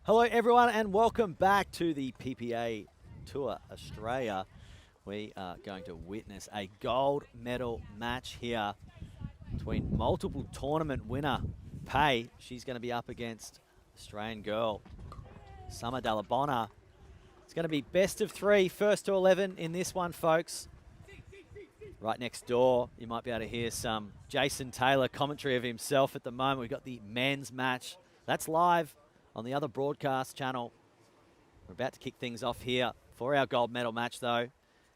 Hello everyone and welcome back to the PPA Tour Australia. We are going to witness a gold medal match here between multiple tournament winner Pei. She's going to be up against Australian girl Summer Dalla-Bona. It's going to be best of three, first to 11 in this one, folks. Right next door, you might be able to hear some Jason Taylor commentary of himself at the moment. We've got the men's match. That's live on the other broadcast channel. We're about to kick things off here for our gold medal match, though.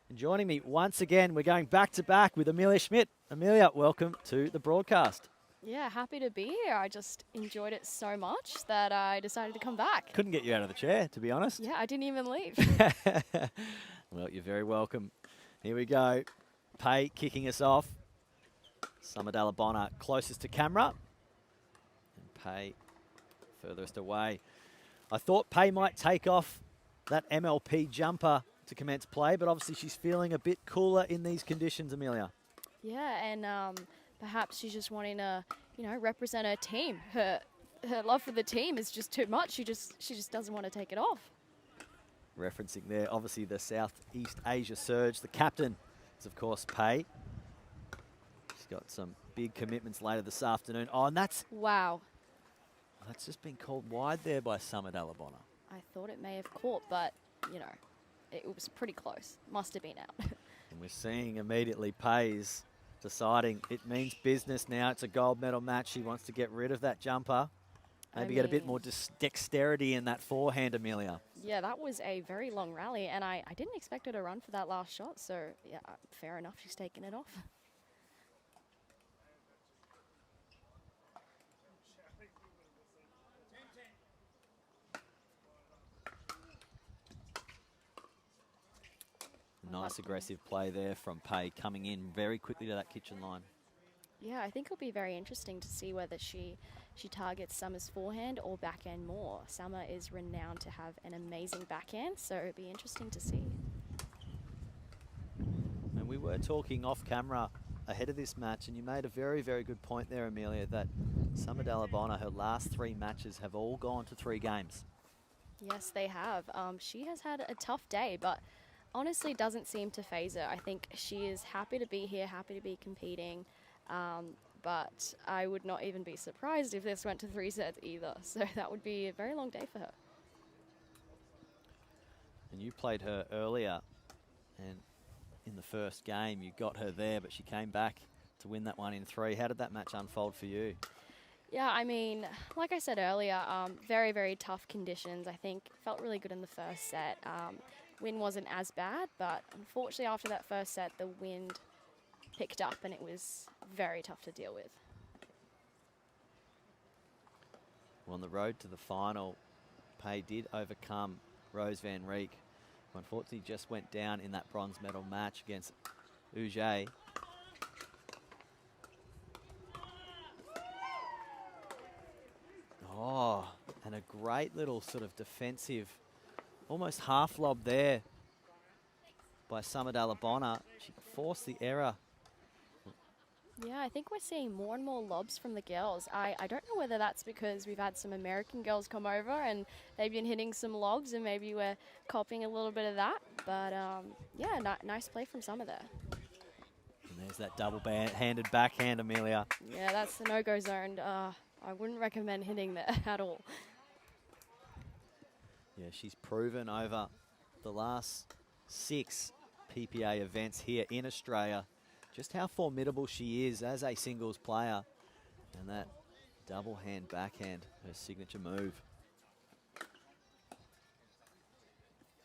And joining me once again, we're going back to back with Amelia Schmidt. Amelia, welcome to the broadcast. Yeah, happy to be here. I just enjoyed it so much that I decided to come back. Couldn't get you out of the chair, to be honest. Yeah, I didn't even leave. Well, you're very welcome. Here we go. Pei kicking us off. Summer Dalla-Bona closest to camera. And Pei furthest away. I thought Pei might take off that MLP jumper to commence play, but obviously she's feeling a bit cooler in these conditions, Amelia. Yeah, and perhaps she's just wanting to, represent her team. Her love for the team is just too much. She just doesn't want to take it off. Referencing there, obviously the Southeast Asia surge. The captain is, of course, Pei. She's got some big commitments later this afternoon. Oh, and that's... Wow. That's just been called wide there by Summer Dalla-Bona. I thought it may have caught, but, it was pretty close. Must have been out. And we're seeing immediately Pei's deciding it means business now. It's a gold medal match. She wants to get rid of that jumper. Maybe get a bit more dexterity in that forehand, Amelia. Yeah, that was a very long rally, and I didn't expect her to run for that last shot, so, yeah, fair enough. She's taking it off. Nice aggressive play there from Pei, coming in very quickly to that kitchen line. Yeah, I think it'll be very interesting to see whether she targets Summer's forehand or backhand more. Summer is renowned to have an amazing backhand, so it'll be interesting to see. And we were talking off camera ahead of this match, and you made a very, very good point there, Amelia, that Summer Dalla-Bona, her last three matches have all gone to 3 games. Yes, they have. She has had a tough day, but honestly doesn't seem to faze her. I think she is happy to be here, happy to be competing. But I would not even be surprised if this went to 3 sets either. So that would be a very long day for her. And you played her earlier, and in the first game you got her there, but she came back to win that one in 3. How did that match unfold for you? Yeah, I mean, like I said earlier, very, very tough conditions. I think felt really good in the first set. Wind wasn't as bad, but unfortunately after that first set, the wind picked up and it was very tough to deal with. Well, on the road to the final, Pei did overcome Rose Van Rijk, who unfortunately just went down in that bronze medal match against Ujay. Oh, and a great little sort of defensive, almost half lob there by Summer Dalla-Bona. She forced the error. Yeah, I think we're seeing more and more lobs from the girls. I don't know whether that's because we've had some American girls come over and they've been hitting some lobs and maybe we're copying a little bit of that. But yeah, nice play from Summer there. And there's that double-handed backhand, Amelia. Yeah, that's the no-go zone. I wouldn't recommend hitting there at all. Yeah, she's proven over the last 6 PPA events here in Australia just how formidable she is as a singles player. And that double hand backhand, her signature move.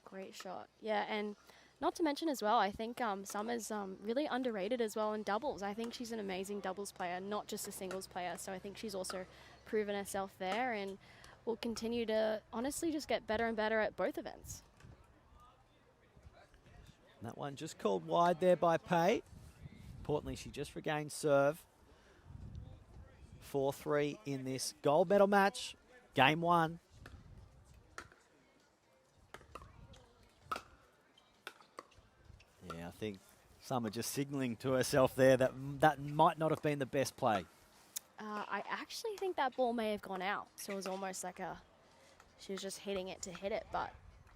Great shot. Yeah, and not to mention as well, I think Summer's really underrated as well in doubles. I think she's an amazing doubles player, not just a singles player. So I think she's also proven herself there and will continue to honestly just get better and better at both events. And that one just called wide there by Pei. Importantly, she just regained serve. 4-3 in this gold medal match. Game 1. Yeah, I think Summer just signaling to herself there that that might not have been the best play. I actually think that ball may have gone out. So it was almost like a she was just hitting it to hit it, but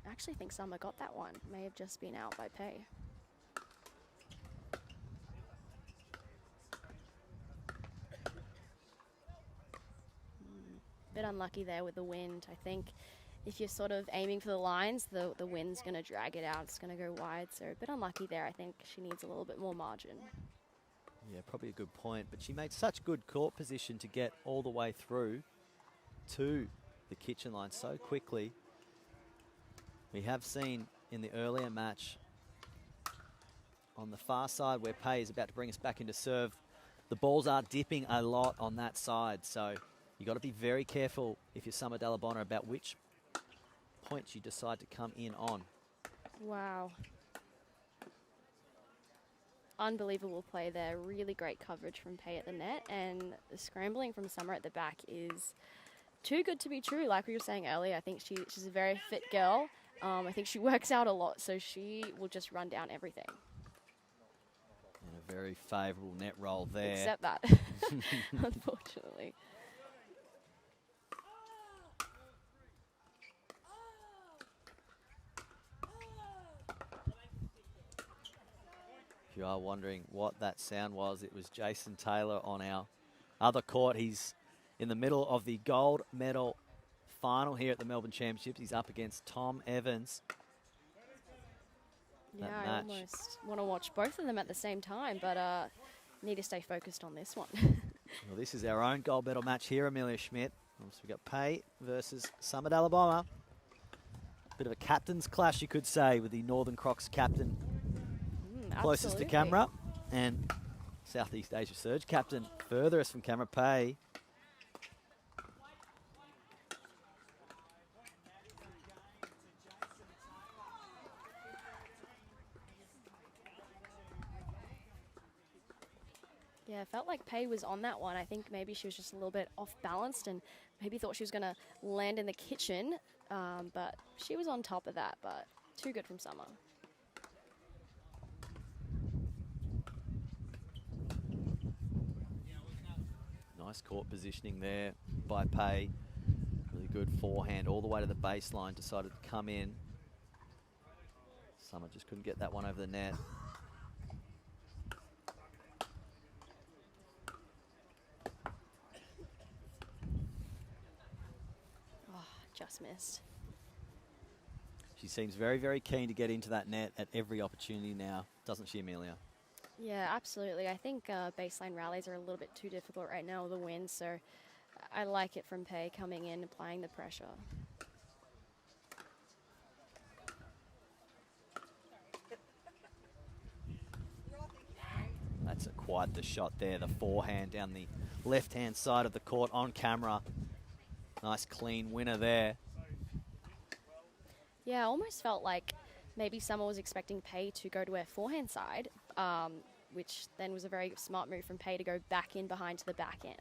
I actually think Summer got that one. May have just been out by Pei. Bit unlucky there with the wind. I think if you're sort of aiming for the lines, the wind's going to drag it out. It's going to go wide, so a bit unlucky there. I think she needs a little bit more margin. Yeah, probably a good point, but she made such good court position to get all the way through to the kitchen line so quickly. We have seen in the earlier match on the far side where Pei is about to bring us back into serve, the balls are dipping a lot on that side, so you got to be very careful if you're Summer Dalla-Bona about which points you decide to come in on. Wow. Unbelievable play there. Really great coverage from Pei at the net, and the scrambling from Summer at the back is too good to be true. Like we were saying earlier, I think she's a very fit girl. I think she works out a lot, so she will just run down everything. And a very favourable net roll there. Except that, unfortunately. If you are wondering what that sound was, it was Jason Taylor on our other court. He's in the middle of the gold medal final here at the Melbourne Championships. He's up against Tom Evans. Yeah, I almost want to watch both of them at the same time, but need to stay focused on this one. Well, this is our own gold medal match here, Amelia Schmidt. So we've got Pei versus Summer Dalla-Bona. Bit of a captain's clash, you could say, with the Northern Crocs captain closest to camera, and Southeast Asia Surge captain furthest from camera, Pei. Yeah, it felt like Pei was on that one. I think maybe she was just a little bit off balanced and maybe thought she was going to land in the kitchen, but she was on top of that, but too good from Summer. Nice court positioning there by Pei. Really good forehand all the way to the baseline. Decided to come in. Summer just couldn't get that one over the net. Oh, just missed. She seems very, very keen to get into that net at every opportunity now, doesn't she, Amelia? Yeah, absolutely. I think baseline rallies are a little bit too difficult right now with the wind, so I like it from Pei coming in, applying the pressure. That's quite the shot there, the forehand down the left-hand side of the court on camera. Nice clean winner there. Yeah, I almost felt like maybe Summer was expecting Pei to go to her forehand side, which then was a very smart move from Pei to go back in behind to the backhand.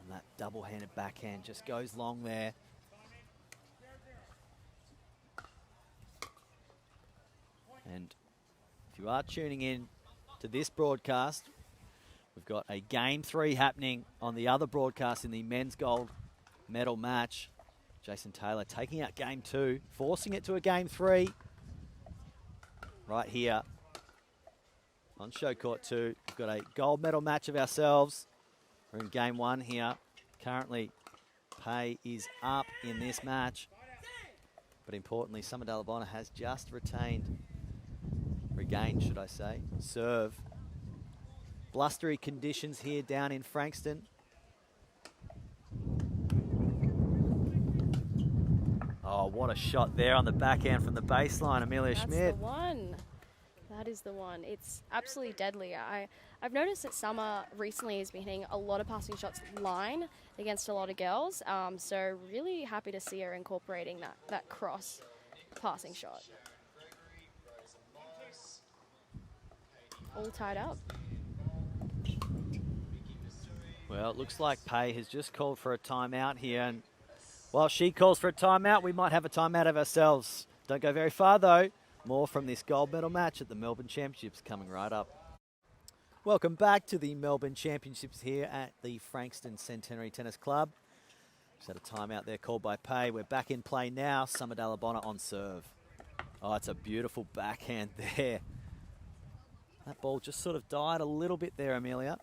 And that double-handed backhand just goes long there. And if you are tuning in to this broadcast, we've got a Game 3 happening on the other broadcast in the men's gold medal match. Jason Taylor taking out Game 2, forcing it to a Game 3. Right here on Show Court 2. We've got a gold medal match of ourselves. We're in Game 1 here. Currently, Pei is up in this match. But importantly, Summer Dalla-Bona has just regained, should I say, serve. Blustery conditions here down in Frankston. Oh, what a shot there on the backhand from the baseline, Amelia Schmidt. That's the one. That is the one. It's absolutely deadly. I've noticed that Summer recently has been hitting a lot of passing shots line against a lot of girls. So really happy to see her incorporating that cross passing shot. All tied up. Well, it looks like Pei has just called for a timeout here, and while she calls for a timeout, we might have a timeout of ourselves. Don't go very far, though. More from this gold medal match at the Melbourne Championships coming right up. Welcome back to the Melbourne Championships here at the Frankston Centenary Tennis Club. Just had a timeout there called by Pay. We're back in play now. Summer Dalla-Bona on serve. Oh, it's a beautiful backhand there. That ball just sort of died a little bit there, Amelia.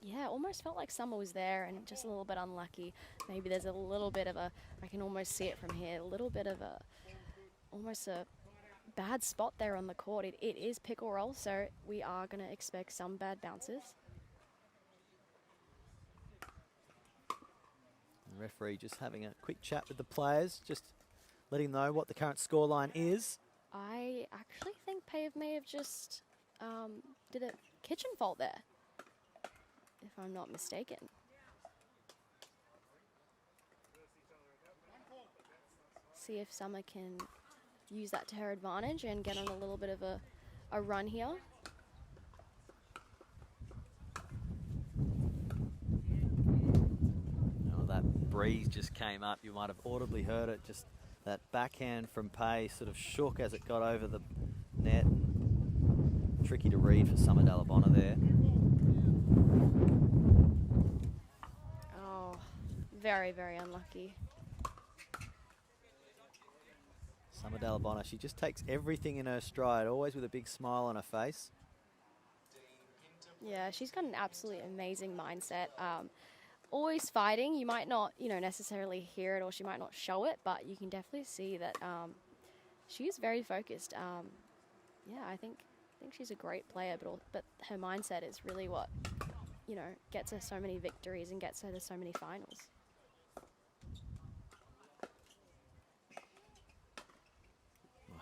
Yeah, almost felt like Summer was there and just a little bit unlucky. Maybe there's a little bit of a, I can almost see it from here, a little bit of a, almost a bad spot there on the court. It is pickle roll, so we are going to expect some bad bounces. The referee just having a quick chat with the players, just letting them know what the current scoreline is. I actually think Pave may have just did a kitchen fault there, if I'm not mistaken. See if Summer can use that to her advantage and get on a little bit of a run here. Oh, that breeze just came up. You might have audibly heard it. Just that backhand from Pay sort of shook as it got over the net. Tricky to read for Summer Dalla-Bona there. Oh, very, very unlucky. Summer Dalla-Bona, she just takes everything in her stride, always with a big smile on her face. Yeah, she's got an absolutely amazing mindset. Always fighting. You might not, necessarily hear it, or she might not show it, but you can definitely see that she is very focused. Yeah, I think she's a great player, but her mindset is really what, gets her so many victories and gets her to so many finals.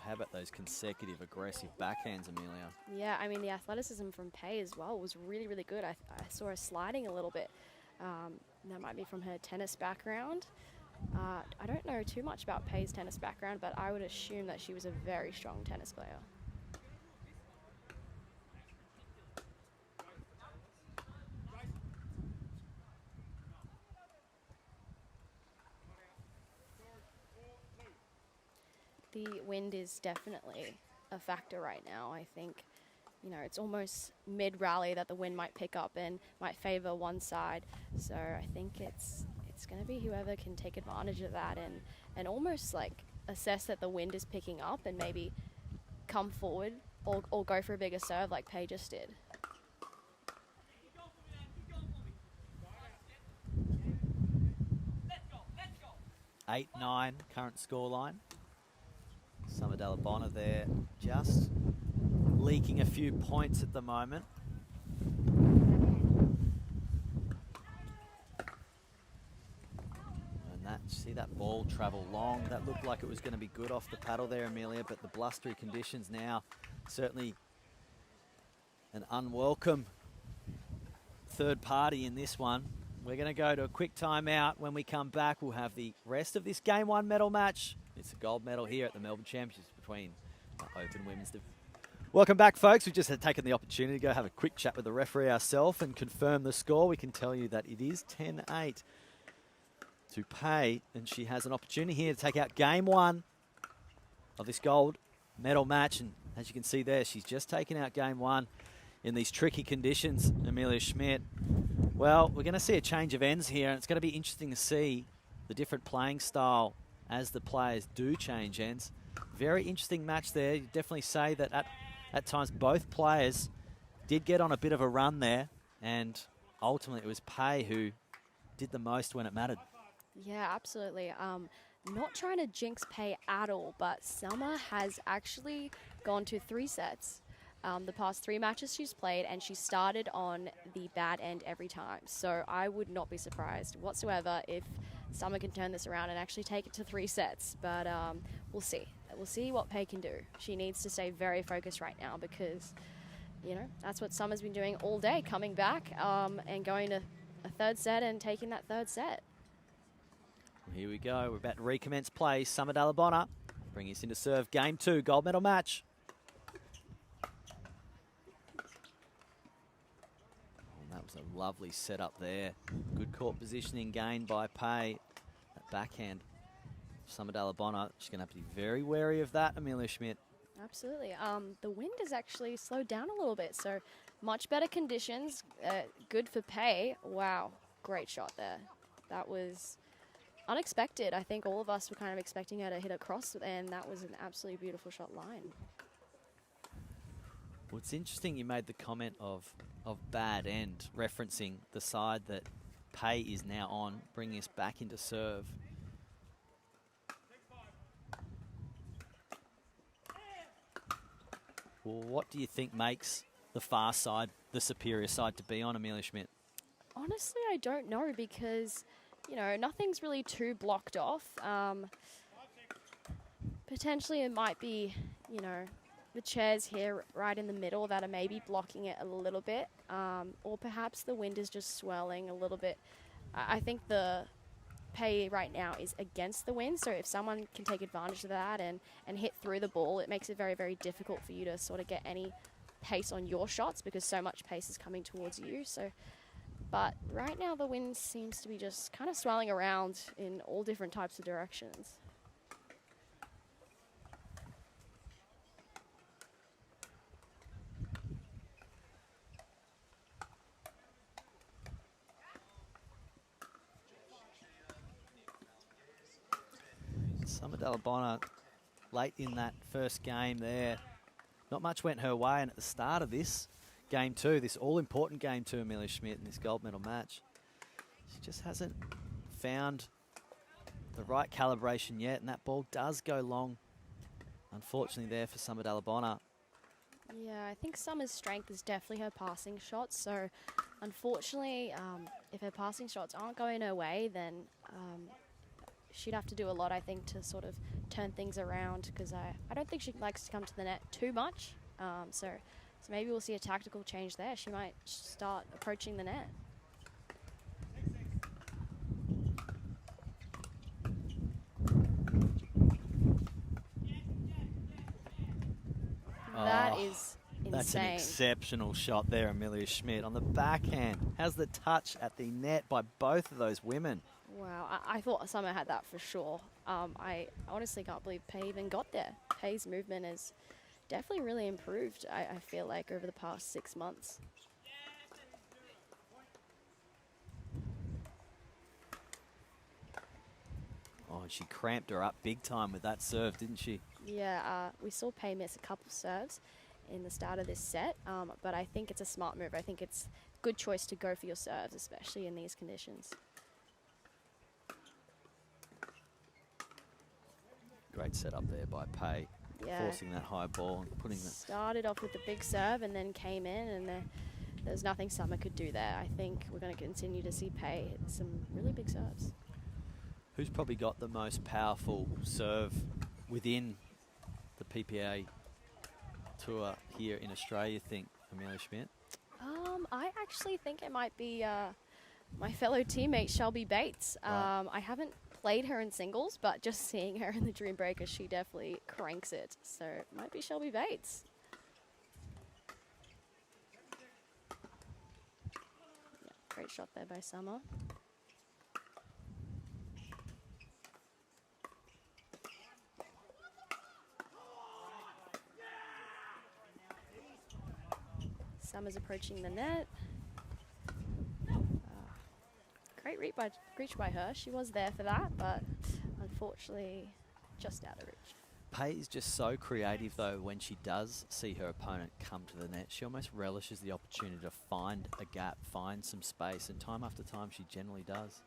How about those consecutive aggressive backhands, Amelia? Yeah, I mean, the athleticism from Pay as well was really, really good. I saw her sliding a little bit. That might be from her tennis background. I don't know too much about Pay's tennis background, but I would assume that she was a very strong tennis player. The wind is definitely a factor right now. I think, it's almost mid-rally that the wind might pick up and might favor one side. So I think it's going to be whoever can take advantage of that and almost like assess that the wind is picking up and maybe come forward or go for a bigger serve like Pay just did. Eight, 9 current scoreline. Summer Dalla-Bona there, just leaking a few points at the moment. And see that ball travel long. That looked like it was going to be good off the paddle there, Amelia, but the blustery conditions now, certainly an unwelcome third party in this one. We're going to go to a quick timeout. When we come back, we'll have the rest of this Game 1 medal match. It's a gold medal here at the Melbourne Championships between Open Women's. Welcome back, folks. We've just taken the opportunity to go have a quick chat with the referee ourselves and confirm the score. We can tell you that it is 10-8 to Pay, and she has an opportunity here to take out Game 1 of this gold medal match. And as you can see there, she's just taken out Game 1 in these tricky conditions, Amelia Schmidt. Well, we're going to see a change of ends here, and it's going to be interesting to see the different playing style as the players do change ends. Very interesting match there. You definitely say that at times both players did get on a bit of a run there, and ultimately it was Pay who did the most when it mattered. Yeah, absolutely. Not trying to jinx Pay at all, but Summer has actually gone to 3 sets. The past 3 matches she's played, and she started on the bad end every time. So I would not be surprised whatsoever if Summer can turn this around and actually take it to 3 sets. But we'll see. We'll see what Pay can do. She needs to stay very focused right now because, that's what Summer's been doing all day, coming back and going to a 3rd set and taking that 3rd set. Well, here we go. We're about to recommence play. Summer Dalla-Bona bringing us into serve. Game 2, gold medal match. That was a lovely setup there. Good court positioning gained by Pay. That backhand, Summer Dalla-Bona, she's going to have to be very wary of that, Amelia Schmidt. Absolutely. The wind has actually slowed down a little bit, so much better conditions, good for Pei. Wow, great shot there. That was unexpected. I think all of us were kind of expecting her to hit across, and that was an absolutely beautiful shot line. Well, it's interesting you made the comment of bad end, referencing the side that Pei is now on, bringing us back into serve. Well, what do you think makes the far side the superior side to be on, Amelia Schmidt? Honestly, I don't know because, you know, nothing's really too blocked off. Potentially it might be, you know, the chairs here right in the middle that are maybe blocking it a little bit, or perhaps the wind is just swirling a little bit. I think the Pei right now is against the wind, so if someone can take advantage of that and hit through the ball, it makes it very, very difficult for you to sort of get any pace on your shots because so much pace is coming towards you. So, but right now the wind seems to be just kind of swirling around in all different types of directions. Dalla-Bona late in that first game there. Not much went her way, and at the start of this game two, this all-important game two, Amelia Schmidt in this gold medal match, she just hasn't found the right calibration yet, and that ball does go long, unfortunately, there for Dalla-Bona. Yeah, I think Summer's strength is definitely her passing shots, so unfortunately, if her passing shots aren't going her way, then she'd have to do a lot, I think, to sort of turn things around, because I don't think she likes to come to the net too much. So maybe we'll see a tactical change there. She might start approaching the net. That is insane. That's an exceptional shot there, Amelia Schmidt. On the backhand, has the touch at the net by both of those women. Wow, I thought Summer had that for sure. I honestly can't believe Pei even got there. Pei's movement has definitely really improved, I feel like, over the past 6 months. Oh, and she cramped her up big time with that serve, didn't she? Yeah, we saw Pei miss a couple serves in the start of this set, but I think it's a smart move. I think it's a good choice to go for your serves, especially in these conditions. Great setup there by Pei, forcing that high ball and putting the... Started off with the big serve and then came in, and there's nothing Summer could do there. I think we're going to continue to see Pei hit some really big serves. Who's probably got the most powerful serve within the PPA Tour here in Australia, you think, Amelia Schmidt? I actually think it might be my fellow teammate, Shelby Bates. Right. I haven't played her in singles, but just seeing her in the Dream Breaker, she definitely cranks it. So it might be Shelby Bates. Yeah, great shot there by Summer. Summer's approaching the net. Great reach by her. She was there for that, but unfortunately just out of reach. Pei is just so creative, though, when she does see her opponent come to the net. She almost relishes the opportunity to find a gap, find some space, and time after time she generally does.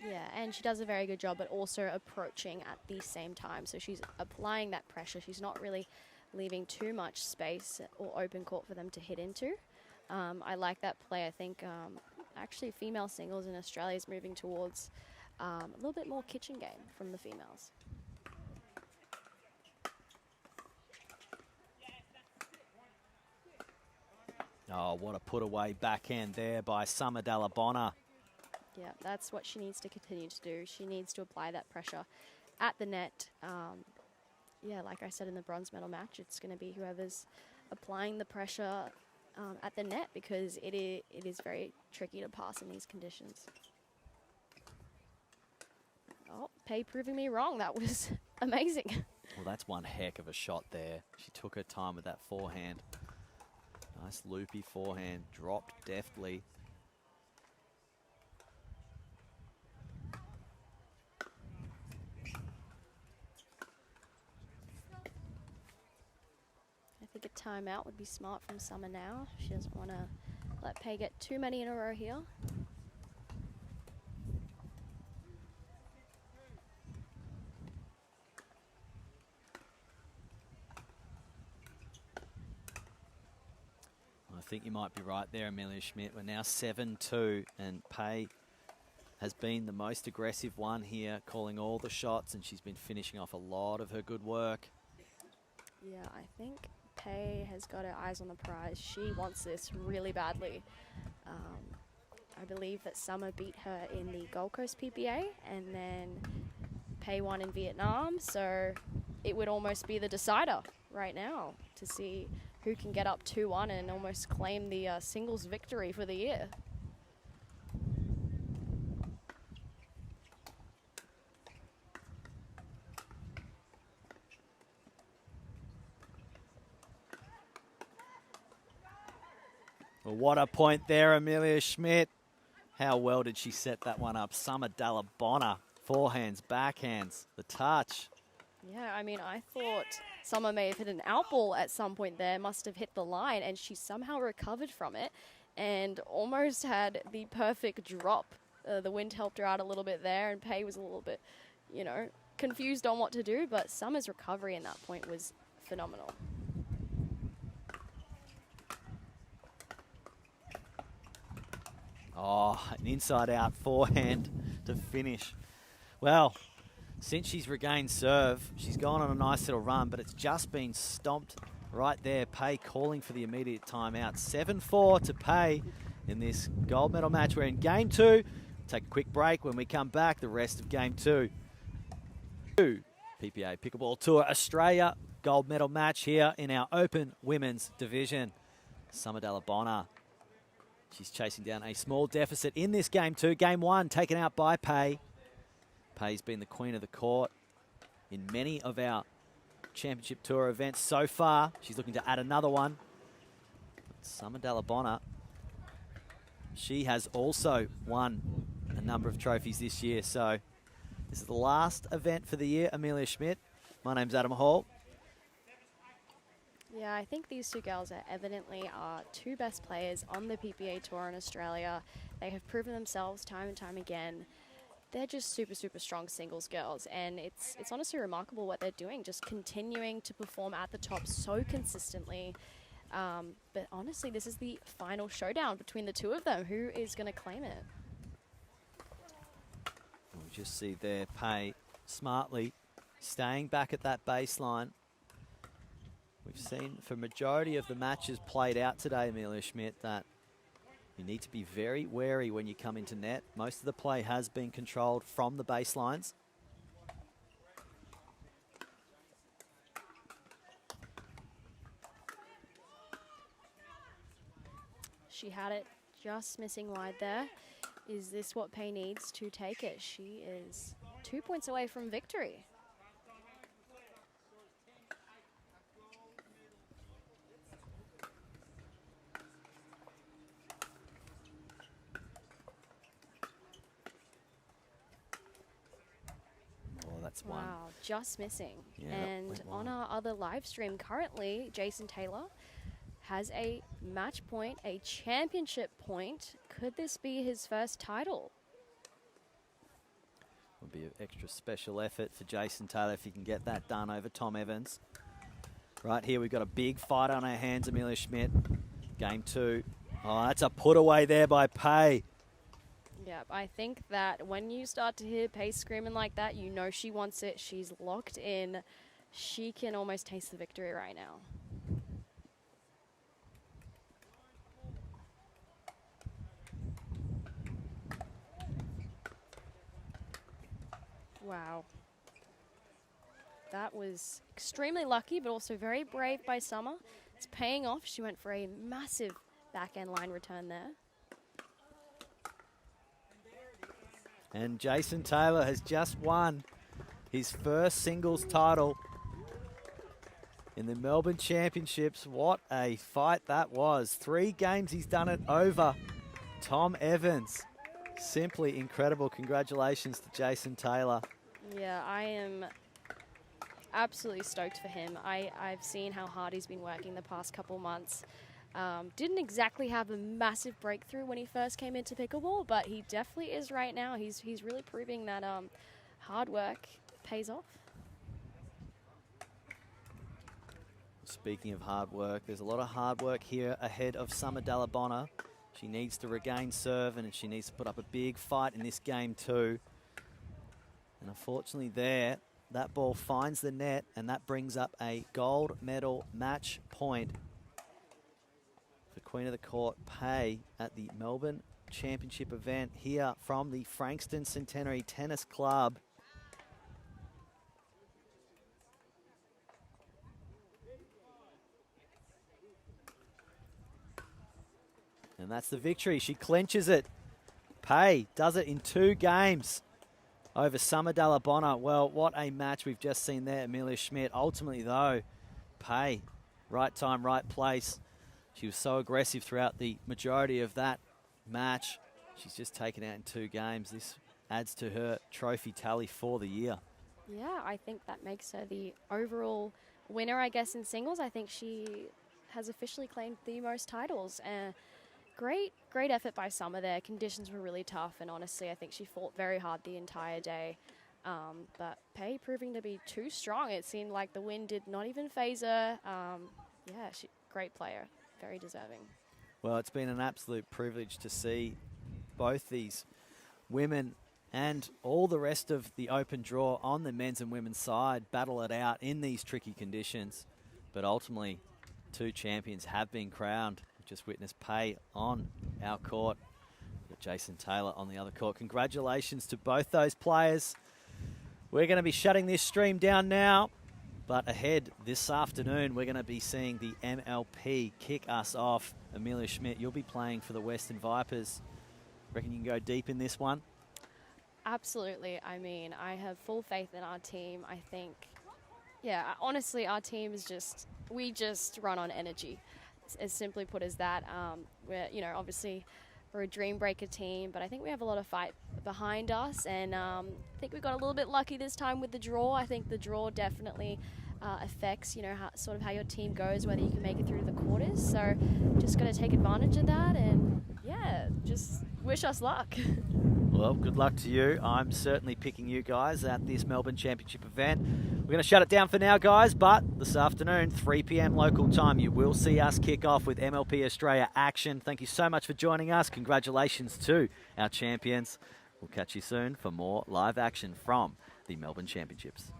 Yeah, and she does a very good job at also approaching at the same time. So she's applying that pressure. She's not really leaving too much space or open court for them to hit into. I like that play. I think actually female singles in Australia is moving towards a little bit more kitchen game from the females. Oh, what a put away backhand there by Dalla-Bona. Yeah, that's what she needs to continue to do. She needs to apply that pressure at the net. Yeah, like I said in the bronze medal match, it's going to be whoever's applying the pressure at the net, because it is very tricky to pass in these conditions. Oh, Pei proving me wrong. That was amazing. Well, that's one heck of a shot there. She took her time with that forehand. Nice loopy forehand, dropped deftly. I think a timeout would be smart from Summer now. She doesn't want to let Pei get too many in a row here. I think you might be right there, Amelia Schmidt. We're now 7-2, and Pei has been the most aggressive one here, calling all the shots, and she's been finishing off a lot of her good work. Yeah, I think Pei has got her eyes on the prize. She wants this really badly. I believe that Summer beat her in the Gold Coast PPA, and then Pei won in Vietnam, so it would almost be the decider right now to see who can get up 2-1 and almost claim the singles victory for the year. Well, what a point there, Amelia Schmidt. How well did she set that one up? Summer Dalla-Bona, forehands, backhands, the touch. Yeah, I mean, I thought Summer may have hit an out ball at some point there, must have hit the line, and she somehow recovered from it and almost had the perfect drop. The wind helped her out a little bit there, and Pei was a little bit, you know, confused on what to do, but Summer's recovery in that point was phenomenal. Oh, an inside-out forehand to finish. Well, since she's regained serve, she's gone on a nice little run, but it's just been stomped right there. Pei calling for the immediate timeout. 7-4 to Pei in this gold medal match. We're in game 2. Take a quick break. When we come back, the rest of game 2. PPA Pickleball Tour Australia gold medal match here in our open women's division. Summer Dalla-Bona. She's chasing down a small deficit in this game 2. Game 1 taken out by Pei. Pei's been the queen of the court in many of our Championship Tour events so far. She's looking to add another one. Summer Dalla-Bona, she has also won a number of trophies this year. So this is the last event for the year, Amelia Schmidt. My name's Adam Hall. Yeah, I think these two girls are evidently our two best players on the PPA Tour in Australia. They have proven themselves time and time again. They're just super, super strong singles girls, and it's honestly remarkable what they're doing, just continuing to perform at the top so consistently. But honestly, this is the final showdown between the two of them. Who is going to claim it? We just see there Pei smartly staying back at that baseline. We've seen for majority of the matches played out today, Amelia Schmidt, that you need to be very wary when you come into net. Most of the play has been controlled from the baselines. She had it just missing wide there. Is this what Pei needs to take it? She is 2 points away from victory. One. Wow, just missing. Yeah, and on our other live stream currently, Jason Taylor has a match point, a championship point. Could this be his first title? Would be an extra special effort for Jason Taylor if he can get that done over Tom Evans. Right here, we've got a big fight on our hands, Amelia Schmidt. Game 2. Oh, that's a put away there by Pei. Yeah, I think that when you start to hear Pei screaming like that, you know she wants it. She's locked in. She can almost taste the victory right now. Wow. That was extremely lucky, but also very brave by Summer. It's paying off. She went for a massive back-end line return there. And Jason Taylor has just won his first singles title in the Melbourne Championships. What a fight that was. 3 games he's done it over. Tom Evans. Simply incredible. Congratulations to Jason Taylor. Yeah, I am absolutely stoked for him. I've seen how hard he's been working the past couple months. Didn't exactly have a massive breakthrough when he first came into pickleball, but he definitely is right now. He's really proving that hard work pays off. Speaking of hard work, there's a lot of hard work here ahead of Summer Dalla-Bona. She needs to regain serve and she needs to put up a big fight in this game too. And unfortunately there, that ball finds the net and that brings up a gold medal match point for Queen of the Court Pei at the Melbourne Championship event here from the Frankston Centenary Tennis Club. And that's the victory. She clinches it. Pei does it in 2 games over Summer Dalla-Bona. Well, what a match we've just seen there, Amelia Schmidt. Ultimately, though, Pei, right time, right place. She was so aggressive throughout the majority of that match. She's just taken out in 2 games. This adds to her trophy tally for the year. Yeah, I think that makes her the overall winner, I guess, in singles. I think she has officially claimed the most titles. Great effort by Summer there. Conditions were really tough, and honestly, I think she fought very hard the entire day. But Pei proving to be too strong. It seemed like the win did not even phase her. Yeah, great player, very deserving. Well, it's been an absolute privilege to see both these women and all the rest of the open draw on the men's and women's side battle it out in these tricky conditions. But ultimately, 2 champions have been crowned. Just witnessed Pei on our court, but Jason Taylor on the other court. Congratulations to both those players. We're going to be shutting this stream down now, but ahead this afternoon, we're going to be seeing the MLP kick us off. Amelia Schmidt, you'll be playing for the Western Vipers. Reckon you can go deep in this one? Absolutely. I mean, I have full faith in our team. I think, yeah, honestly, our team is we just run on energy. As simply put as that. We're, obviously we're a dream breaker team, but I think we have a lot of fight behind us, and I think we got a little bit lucky this time with the draw. I think the draw definitely affects, how your team goes, whether you can make it through to the quarters. So just got to take advantage of that, and yeah, just wish us luck. Well, good luck to you. I'm certainly picking you guys at this Melbourne Championship event. We're going to shut it down for now, guys, but this afternoon, 3 p.m. local time, you will see us kick off with MLP Australia action. Thank you so much for joining us. Congratulations to our champions. We'll catch you soon for more live action from the Melbourne Championships.